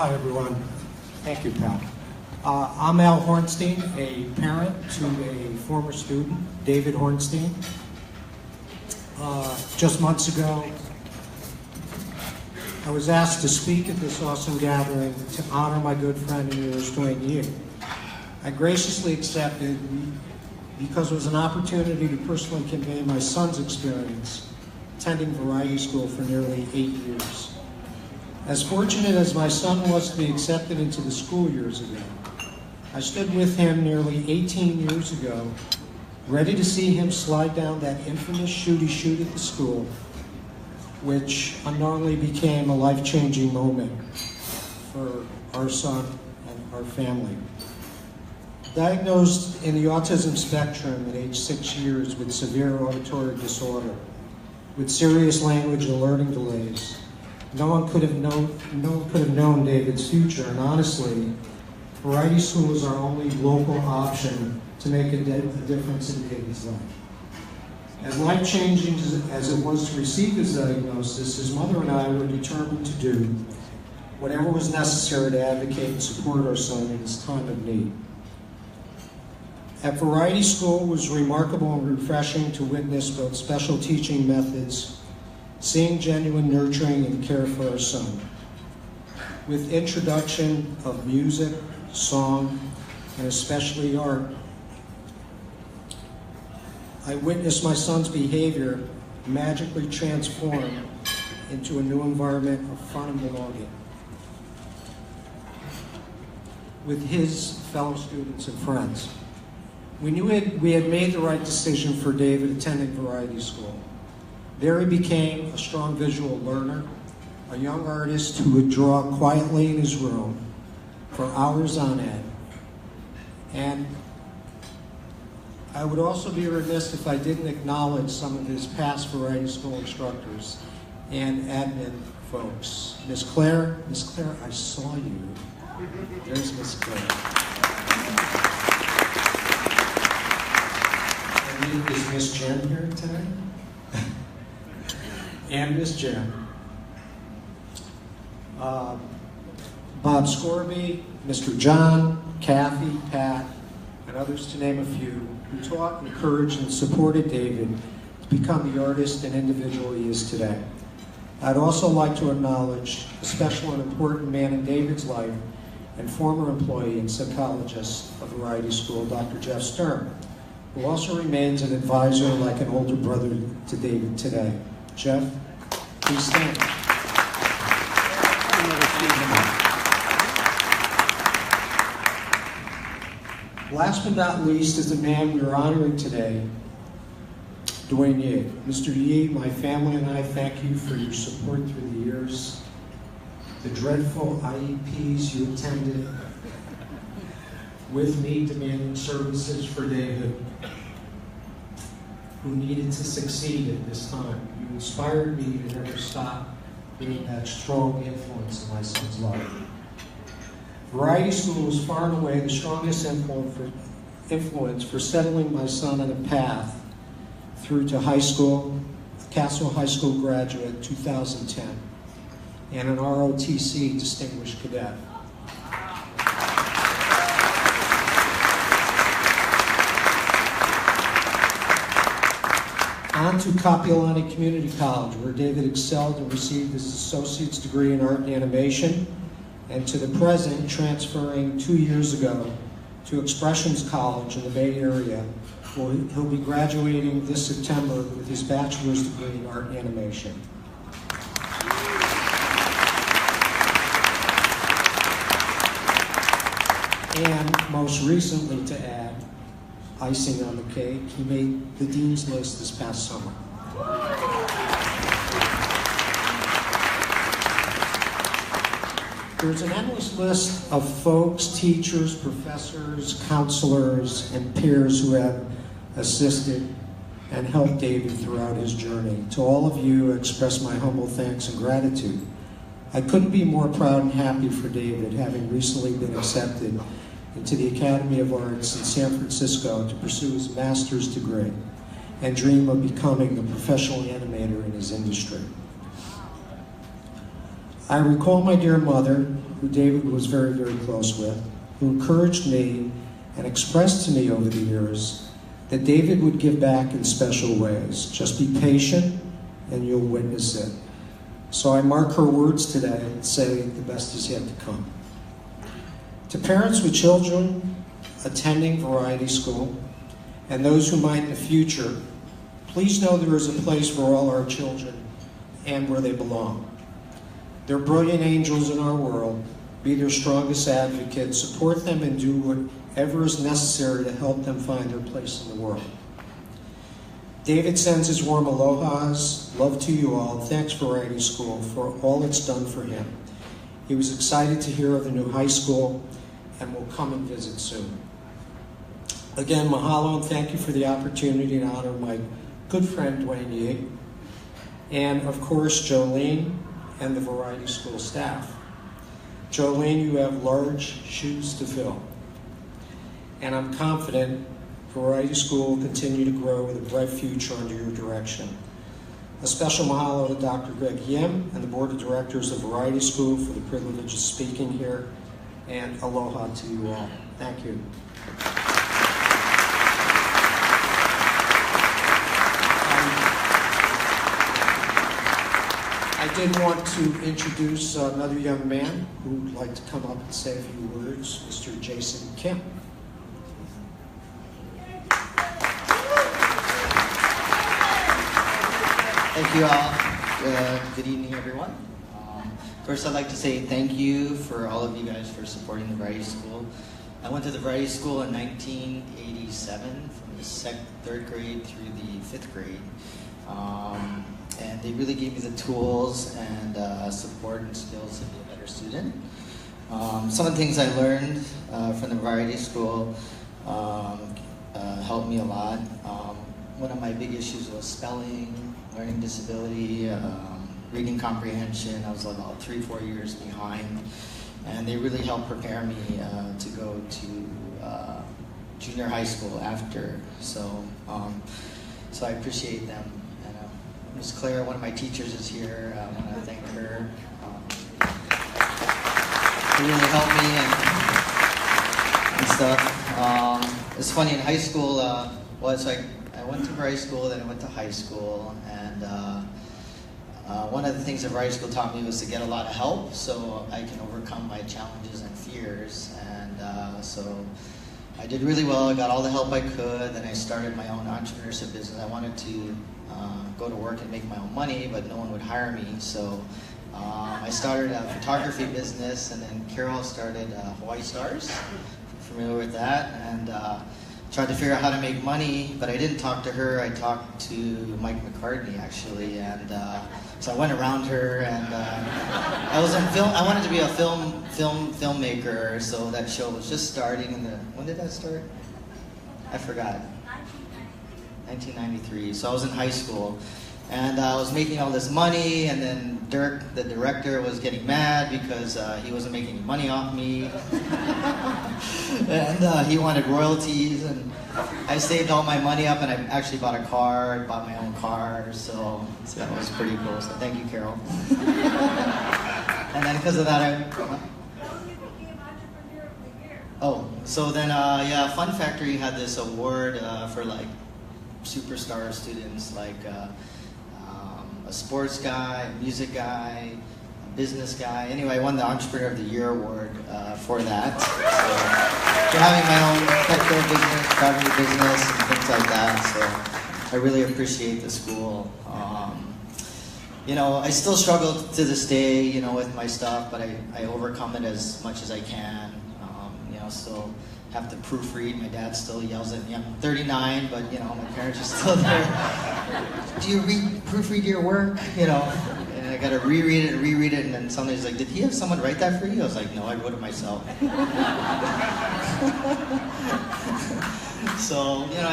Hi, everyone. Thank you, Pat. I'm Al Hornstein, a parent to a former student, David Hornstein. Just months ago, I was asked to speak at this awesome gathering to honor my good friend and yours, Justine. I graciously accepted because it was an opportunity to personally convey my son's experience attending variety school for nearly 8 years. As fortunate as my son was to be accepted into the school years ago, I stood with him nearly 18 years ago, ready to see him slide down that infamous shooty chute at the school, which unknowingly became a life-changing moment for our son and our family. Diagnosed in the autism spectrum at age 6 years with severe auditory disorder, with serious language and learning delays, no one could have known David's future, and honestly, variety school was our only local option to make a difference in David's life. As life-changing as it was to receive his diagnosis, his mother and I were determined to do whatever was necessary to advocate and support our son in his time of need. At variety school, it was remarkable and refreshing to witness both special teaching methods, seeing genuine nurturing and care for our son. With introduction of music, song, and especially art, I witnessed my son's behavior magically transform into a new environment of fun and belonging with his fellow students and friends. We knew we had made the right decision for David attending variety school. There he became a strong visual learner, a young artist who would draw quietly in his room for hours on end. And I would also be remiss if I didn't acknowledge some of his past variety school instructors and admin folks. Miss Claire, I saw you. There's Miss Claire. And is Miss Jen here today? And Miss Jen. Bob Scorby, Mr. John, Kathy, Pat, and others to name a few, who taught, encouraged, and supported David to become the artist and individual he is today. I'd also like to acknowledge a special and important man in David's life and former employee and psychologist of Variety School, Dr. Jeff Stern, who also remains an advisor like an older brother to David today. Jeff, please stand. Last but not least is the man we are honoring today, Dwayne Yee. Mr. Yee, my family and I thank you for your support through the years, the dreadful IEPs you attended with me demanding services for David, who needed to succeed at this time. You inspired me to never stop being that strong influence in my son's life. Variety school was far and away the strongest influence for settling my son on a path through to high school, Castle High School graduate, 2010, and an ROTC distinguished cadet. On to Kapiolani Community College, where David excelled and received his associate's degree in art and animation, and to the present, transferring 2 years ago to Expressions College in the Bay Area, where he'll be graduating this September with his bachelor's degree in art and animation. And most recently, to add icing on the cake, he made the Dean's List this past summer. There's an endless list of folks, teachers, professors, counselors, and peers who have assisted and helped David throughout his journey. To all of you, I express my humble thanks and gratitude. I couldn't be more proud and happy for David, having recently been accepted into the Academy of Arts in San Francisco to pursue his master's degree and dream of becoming a professional animator in his industry. I recall my dear mother, who David was very, very close with, who encouraged me and expressed to me over the years that David would give back in special ways. Just be patient and you'll witness it. So I mark her words today and say the best is yet to come. To parents with children attending variety school and those who might in the future, please know there is a place for all our children and where they belong. They're brilliant angels in our world. Be their strongest advocate, support them, and do whatever is necessary to help them find their place in the world. David sends his warm alohas, love to you all, thanks Variety School for all it's done for him. He was excited to hear of the new high school and will come and visit soon. Again, mahalo and thank you for the opportunity to honor my good friend Dwayne Yee, and of course Jolene and the Variety School staff. Jolene, you have large shoes to fill, and I'm confident Variety School will continue to grow with a bright future under your direction. A special mahalo to Dr. Greg Yim and the Board of Directors of Variety School for the privilege of speaking here, and aloha to you all. Thank you. I did want to introduce another young man who would like to come up and say a few words, Mr. Jason Kim. Thank you all. Good evening, everyone. First, I'd like to say thank you for all of you guys for supporting the Variety School. I went to the Variety School in 1987 from the third grade through the 5th grade. And they really gave me the tools and support and skills to be a better student. Some of the things I learned from the Variety School helped me a lot. One of my big issues was spelling, learning disability, reading comprehension. I was about 3-4 years behind, and they really helped prepare me to go to junior high school after. So I appreciate them. And Ms. Claire, one of my teachers, is here. I want to thank her. She really helped me and stuff. It's funny, in high school, well, it's like I went to Variety School, then I went to high school, and one of the things that Variety School taught me was to get a lot of help so I can overcome my challenges and fears. And so I did really well. I got all the help I could. Then I started my own entrepreneurship business. I wanted to go to work and make my own money, but no one would hire me. So I started a photography business, and then Carol started Hawaii Stars. If you're familiar with that, and tried to figure out how to make money, but I didn't talk to her. I talked to Mike McCartney, actually, and so I went around her, and I was in film. I wanted to be a filmmaker, so that show was just starting. When did that start? I forgot. 1993. So I was in high school, and I was making all this money, and then Dirk, the director, was getting mad because he wasn't making any money off me. And he wanted royalties, and I saved all my money up, and I actually bought a car. I bought my own car, so that was pretty cool. So thank you, Carol. And then because of that, so then yeah, Fun Factory had this award for like superstar students, like a sports guy, a music guy, a business guy. Anyway, I won the Entrepreneur of the Year award for that. So, for having my own pet care business, traveling business, and things like that. So I really appreciate the school. You know, I still struggle to this day, you know, with my stuff, but I overcome it as much as I can. You know, still have to proofread. My dad still yells at me. I'm 39, but you know, my parents are still there. Do you proofread your work? You know, and I gotta reread it, and then somebody's like, "Did he have someone write that for you?" I was like, "No, I wrote it myself." So you know,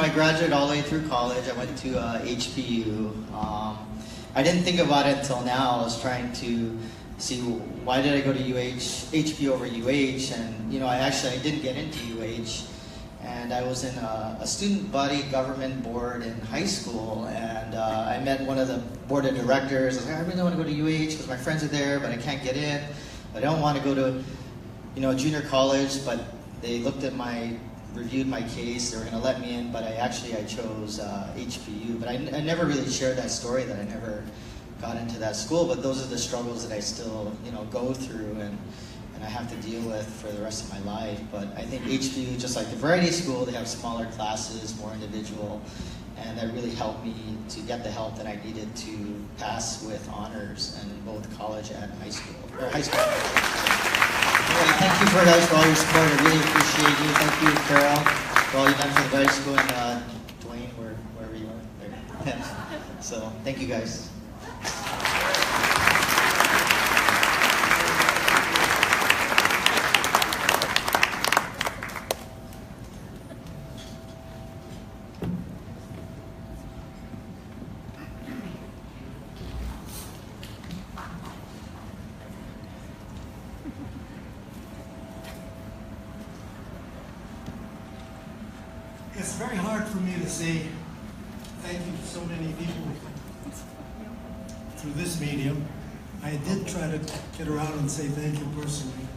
I graduated all the way through college. I went to HPU. I didn't think about it until now. I was trying to see why did I go to HP over UH, and you know, I didn't get into UH, And I was in a student body government board in high school, and I met one of the board of directors. I was like, I really want to go to UH because my friends are there, but I can't get in. I don't want to go to, junior college, but they reviewed my case. They were going to let me in, but I chose HBU. But I never really shared that story, that I never got into that school. But those are the struggles that I still, go through and I have to deal with for the rest of my life. But I think HBU, just like the variety school, they have smaller classes, more individual, and that really helped me to get the help that I needed to pass with honors in both college and high school. Anyway, thank you guys for all your support. I really appreciate you. Thank you, Carol, for all you've done for the variety school, and Dwayne, wherever you are there. So thank you guys. It's very hard for me to say thank you to so many people through this medium. I did try to get around and say thank you personally.